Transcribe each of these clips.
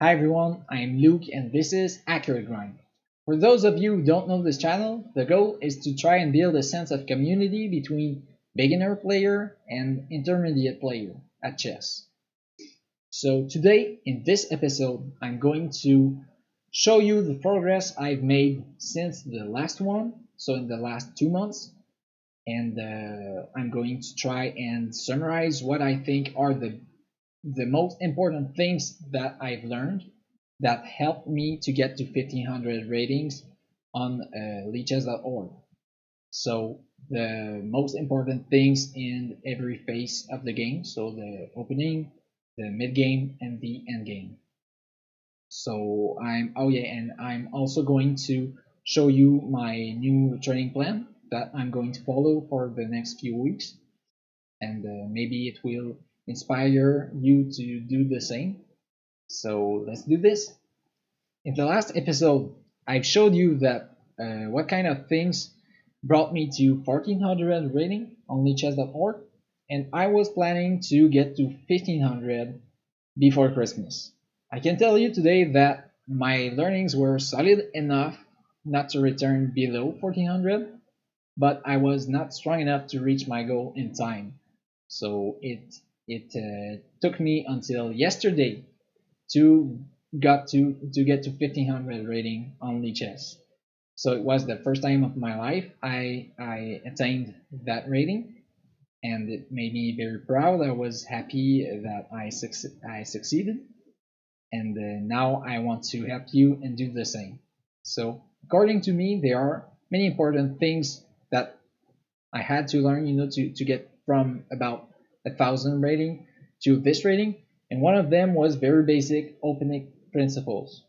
Hi everyone, I'm Luke and this is Accurate Grind. For those of you who don't know this channel, the goal is to try and build a sense of community between beginner player and intermediate player at chess. So today in this episode, I'm going to show you the progress I've made since the last one, so in the last 2 months, and I'm going to try and summarize what I think are the most important things that I've learned that helped me to get to 1500 ratings on leeches.org. So the most important things in every phase of the game, so the opening, the mid game, and the end game. So and I'm also going to show you my new training plan that I'm going to follow for the next few weeks, and maybe it will inspire you to do the same. So let's do this. In the last episode, I've showed you that what kind of things brought me to 1400 rating on leeches.org, and I was planning to get to 1500 before Christmas. I can tell you today that my learnings were solid enough not to return below 1400, but I was not strong enough to reach my goal in time. So it took me until yesterday to get to 1500 rating on leeches. So it was the first time of my life I attained that rating, and it made me very proud. I was happy that I succeeded, and now I want to help you and do the same. So according to me, there are many important things that I had to learn, to get from about 1,000 rating to this rating, and one of them was very basic opening principles,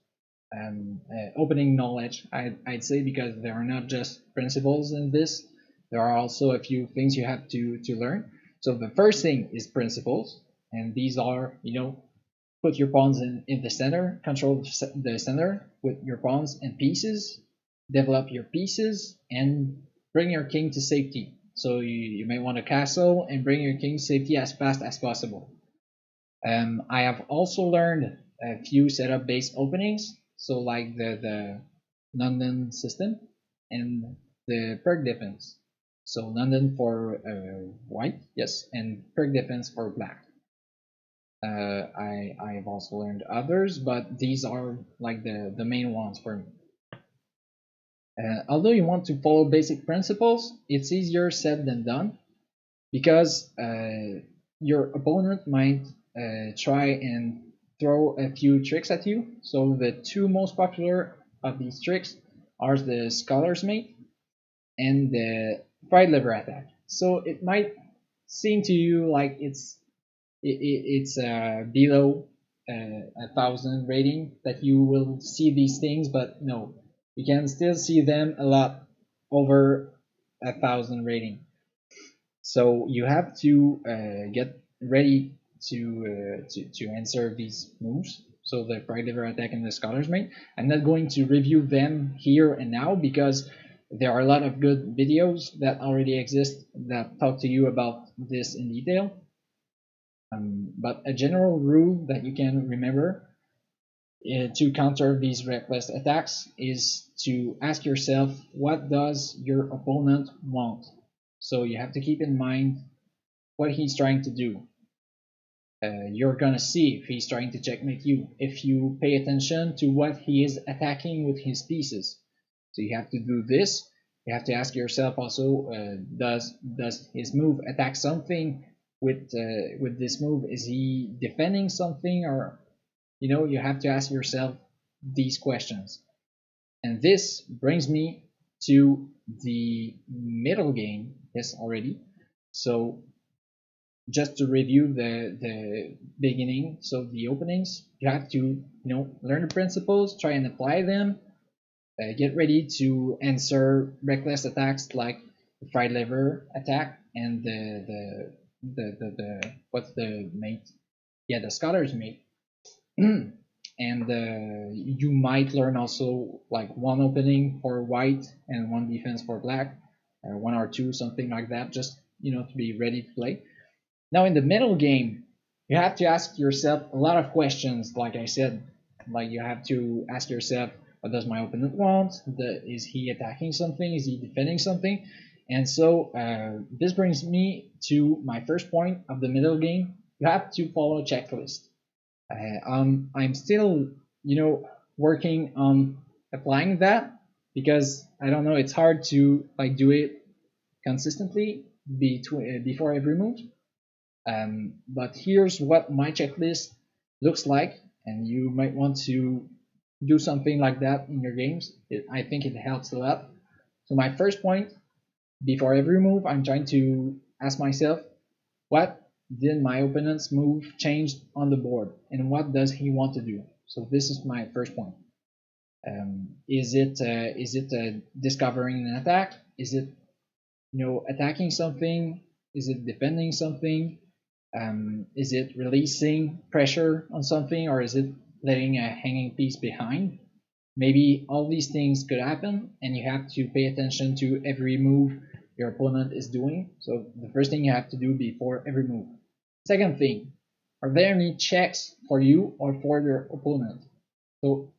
opening knowledge. I'd say, because there are not just principles in this, there are also a few things you have to learn. So the first thing is principles, and these are, put your pawns in the center, control the center with your pawns and pieces, develop your pieces, and bring your king to safety. So you may want a castle and bring your king to safety as fast as possible. I have also learned a few setup based openings, so like the London system and the perk defense. So London for white, yes, and perk defense for black. I've also learned others, but these are like the main ones for me. Although you want to follow basic principles, it's easier said than done, because your opponent might try and throw a few tricks at you. So the two most popular of these tricks are the Scholar's Mate and the Pride Lever attack. So it might seem to you like it's below 1,000 rating that you will see these things, but no, you can still see them a lot over 1,000 rating. So you have to get ready to answer these moves. So the Pride Lever attack and the Scholar's Mate. I'm not going to review them here and now, because there are a lot of good videos that already exist that talk to you about this in detail. But a general rule that you can remember to counter these reckless attacks is to ask yourself, what does your opponent want? So you have to keep in mind what he's trying to do. You're gonna see if he's trying to checkmate you if you pay attention to what he is attacking with his pieces. So you have to do this. You have to ask yourself also, does his move attack something with this move? Is he defending something? Or you have to ask yourself these questions. And this brings me to the middle game. Yes, already. So just to review the beginning, so the openings, you have to learn the principles, try and apply them, get ready to answer reckless attacks like the Pride Lever attack and the what's the mate? Yeah, the Scholar's Mate. And you might learn also like one opening for white and one defense for black, or one or two, something like that, just to be ready to play. Now in the middle game, you have to ask yourself a lot of questions, like I said. Like you have to ask yourself, what does my opponent want? Is he attacking something? Is he defending something? And so this brings me to my first point of the middle game. You have to follow a checklist. I'm still, working on applying that because I don't know. It's hard to like do it consistently before every move. But here's what my checklist looks like, and you might want to do something like that in your games. I think it helps a lot. So my first point, before every move, I'm trying to ask myself, what did my opponent's move change on the board, and what does he want to do? So this is my first point. Is it discovering an attack? Is it attacking something? Is it defending something? Is it releasing pressure on something, or is it letting a hanging piece behind? Maybe all these things could happen, and you have to pay attention to every move your opponent is doing. So the first thing you have to do before every move. Second thing, are there any checks for you or for your opponent? So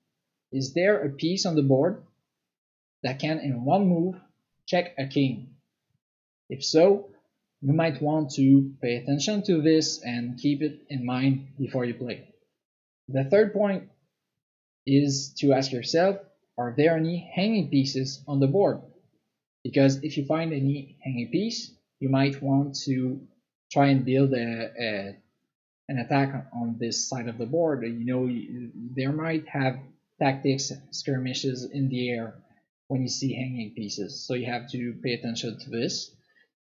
is there a piece on the board that can, in one move, check a king? If so, you might want to pay attention to this and keep it in mind before you play. The third point is to ask yourself, are there any hanging pieces on the board? Because if you find any hanging piece, you might want to try and build an attack on this side of the board. There might have tactics, skirmishes in the air when you see hanging pieces. So you have to pay attention to this.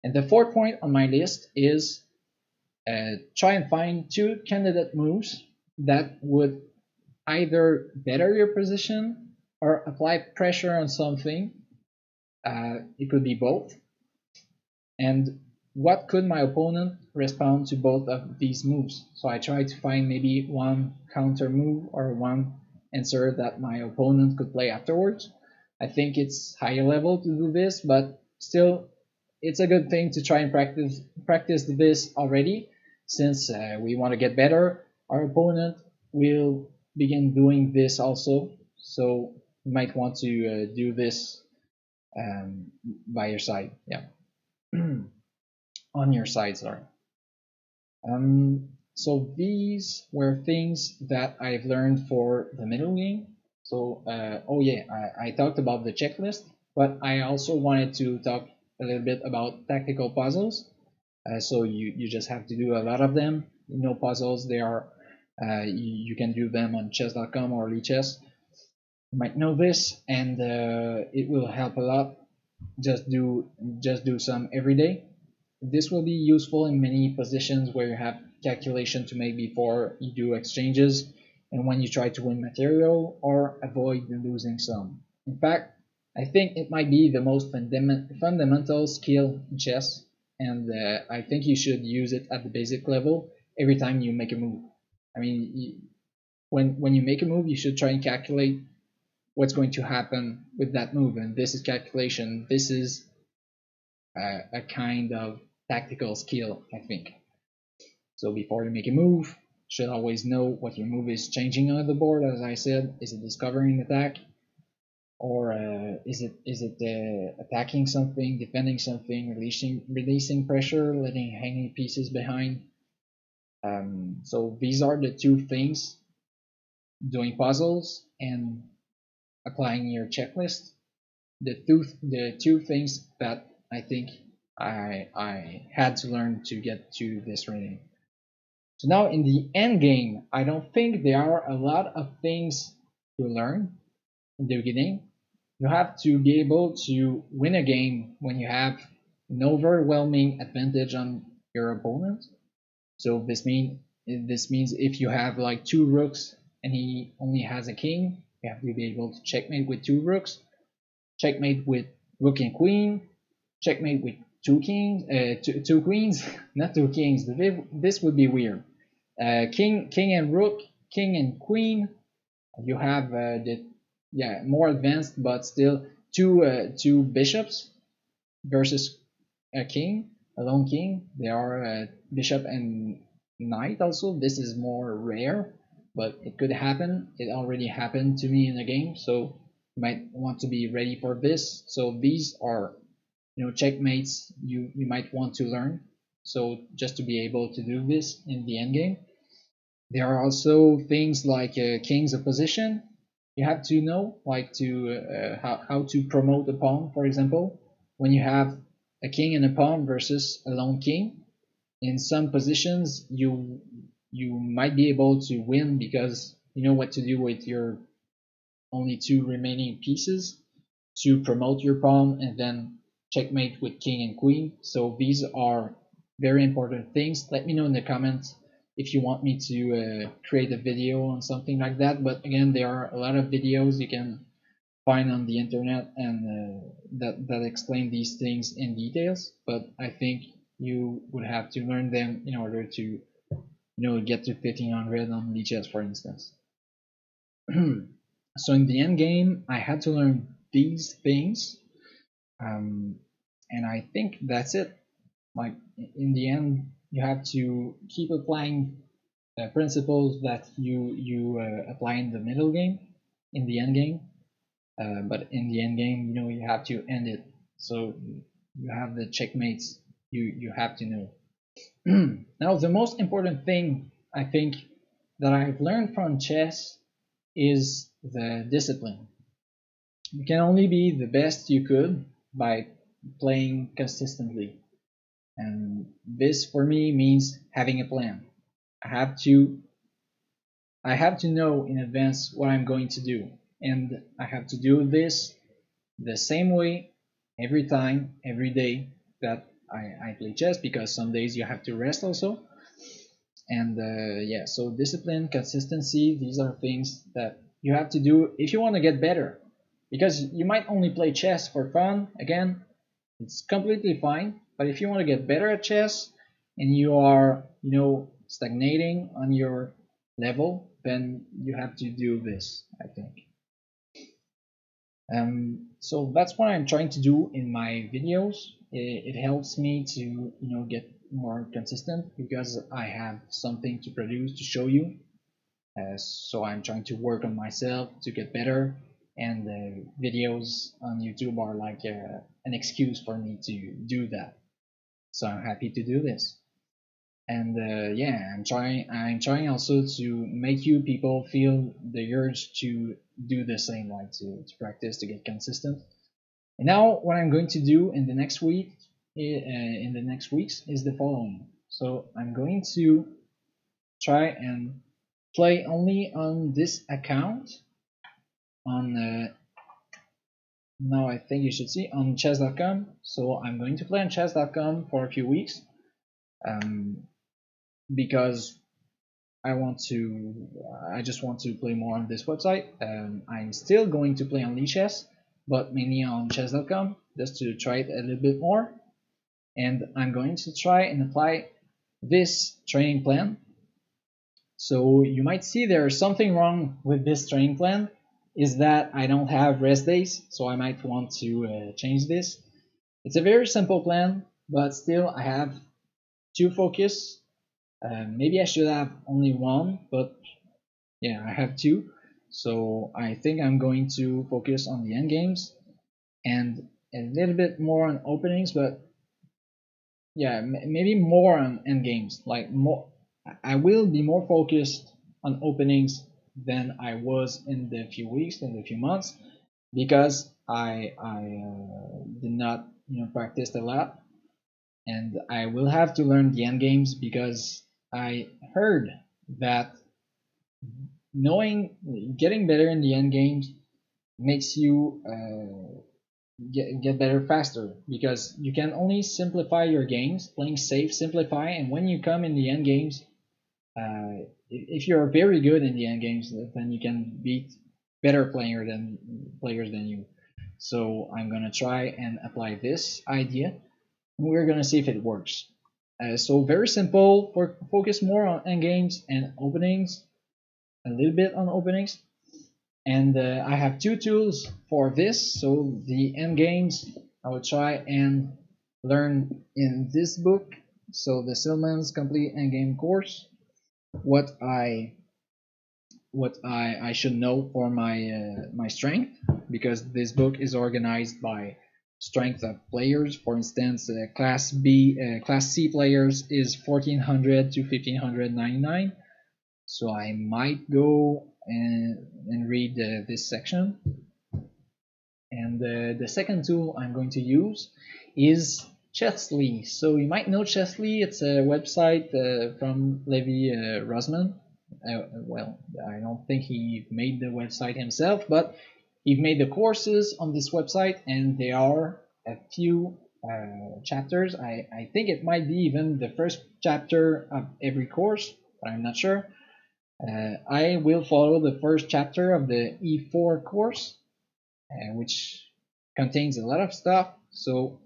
And the fourth point on my list is try and find two candidate moves that would either better your position or apply pressure on something. It could be both. And what could my opponent respond to both of these moves? So I try to find maybe one counter move or one answer that my opponent could play afterwards. I think it's higher level to do this, but still it's a good thing to try and practice this already, since we want to get better. Our opponent will begin doing this also, so you might want to do this by your side. Yeah. On your side, sorry. So these were things that I've learned for the middle game. So oh yeah, I talked about the checklist, but I also wanted to talk a little bit about tactical puzzles. So you just have to do a lot of them. Puzzles, they are you can do them on chess.com or lichess. You might know this, and it will help a lot. Just do some every day. This will be useful in many positions where you have calculation to make before you do exchanges, and when you try to win material or avoid losing some. In fact, I think it might be the most fundamental skill in chess, and I think you should use it at the basic level every time you make a move. I mean, when you make a move, you should try and calculate what's going to happen with that move, and this is calculation. This is a kind of tactical skill, I think. So before you make a move, you should always know what your move is changing on the board. As I said, is it discovering attack, or is it attacking something, defending something, releasing pressure, letting hanging pieces behind? So these are the two things: doing puzzles and applying your checklist. The two things that I think I had to learn to get to this rating. So now in the end game, I don't think there are a lot of things to learn in the beginning. You have to be able to win a game when you have an overwhelming advantage on your opponent. So this means if you have like two rooks and he only has a king, you have to be able to checkmate with two rooks, checkmate with rook and queen, checkmate with two kings, two queens, not two kings. This would be weird. King and rook, king and queen. You have the more advanced, but still two bishops versus a king, a lone king. They are bishop and knight also. This is more rare. but it could happen. It already happened to me in the game, so you might want to be ready for this. So these are, checkmates you might want to learn. So just to be able to do this in the end game. There are also things like king's opposition. You have to know, like to how to promote a pawn, for example. When you have a king and a pawn versus a lone king, in some positions you might be able to win because you know what to do with your only two remaining pieces to promote your pawn and then checkmate with king and queen. So these are very important things. Let me know in the comments if you want me to create a video on something like that. But again, there are a lot of videos you can find on the internet and that explain these things in details. But I think you would have to learn them in order to get to 1500 on lichess, for instance. So in the end game, I had to learn these things, and I think that's it. Like in the end, you have to keep applying principles that you apply in the middle game, in the end game. But in the end game, you have to end it. So you have the checkmates. You have to know. Now, the most important thing I think that I've learned from chess is the discipline. You can only be the best you could by playing consistently. And this for me means having a plan. I have to I have to know in advance what I'm going to do. And I have to do this the same way every time, every day that I play chess, because some days you have to rest also. And yeah, so discipline, consistency, these are things that you have to do if you want to get better, because you might only play chess for fun. Again, it's completely fine, but if you want to get better at chess and you are stagnating on your level, then you have to do this, I think. So that's what I'm trying to do in my videos. It helps me to get more consistent because I have something to produce to show you. So I'm trying to work on myself to get better, and videos on YouTube are like an excuse for me to do that. So I'm happy to do this. And yeah, I'm trying also to make you people feel the urge to do the same, like to practice, to get consistent. And now what I'm going to do in the next weeks is the following. So I'm going to try and play only on this account on now I think you should see on chess.com. So I'm going to play on chess.com for a few weeks, because I just want to play more on this website. I'm still going to play on lichess, but mainly on chess.com, just to try it a little bit more. And I'm going to try and apply this training plan. So you might see there's something wrong with this training plan, is that I don't have rest days, so I might want to change this. It's a very simple plan, but still I have two focus. Maybe I should have only one, but yeah, I have two. So I think I'm going to focus on the end games and a little bit more on openings, but yeah, maybe more on end games. Like more, I will be more focused on openings than I was in the few weeks, in the few months, because I did not practice a lot, and I will have to learn the end games, because I heard that getting better in the end games makes you get better faster, because you can only simplify your games, playing safe, simplify, and when you come in the end games, if you're very good in the end games, then you can beat better players than you. So I'm gonna try and apply this idea, and we're gonna see if it works. So very simple. Focus more on end games and openings, a little bit on openings. And I have two tools for this. So the end games I will try and learn in this book, so the Silman's Complete Endgame course. What I what I should know for my strength, because this book is organized by strength of players. For instance, Class C players is 1400 to 1599. So I might go and read this section. And the second tool I'm going to use is Chessly. So you might know Chessly. It's a website from Levi Rosman. Well, I don't think he made the website himself, but he made the courses on this website, and there are a few chapters. I think it might be even the first chapter of every course, but I'm not sure. I will follow the first chapter of the E4 course, which contains a lot of stuff. So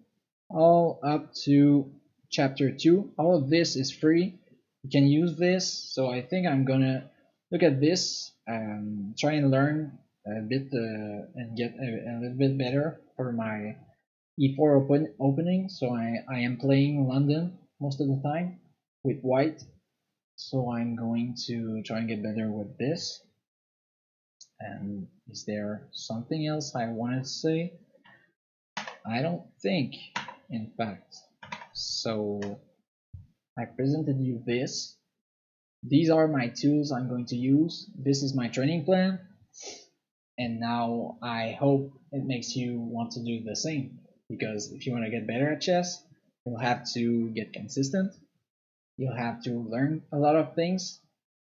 all up to chapter 2, all of this is free. You can use this. So I think I'm gonna look at this, try and learn a bit and get a little bit better for my E4 opening. So I am playing London most of the time with white. So I'm going to try and get better with this. And is there something else I wanted to say? I don't think, in fact. So I presented you this. These are my tools I'm going to use. This is my training plan. And now I hope it makes you want to do the same. Because if you want to get better at chess, you'll have to get consistent. You'll have to learn a lot of things.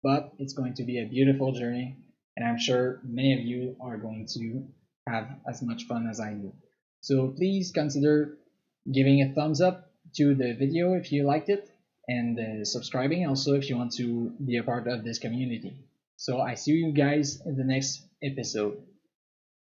But it's going to be a beautiful journey. And I'm sure many of you are going to have as much fun as I do. So please consider giving a thumbs up to the video if you liked it, and subscribing also if you want to be a part of this community. So I see you guys in the next episode.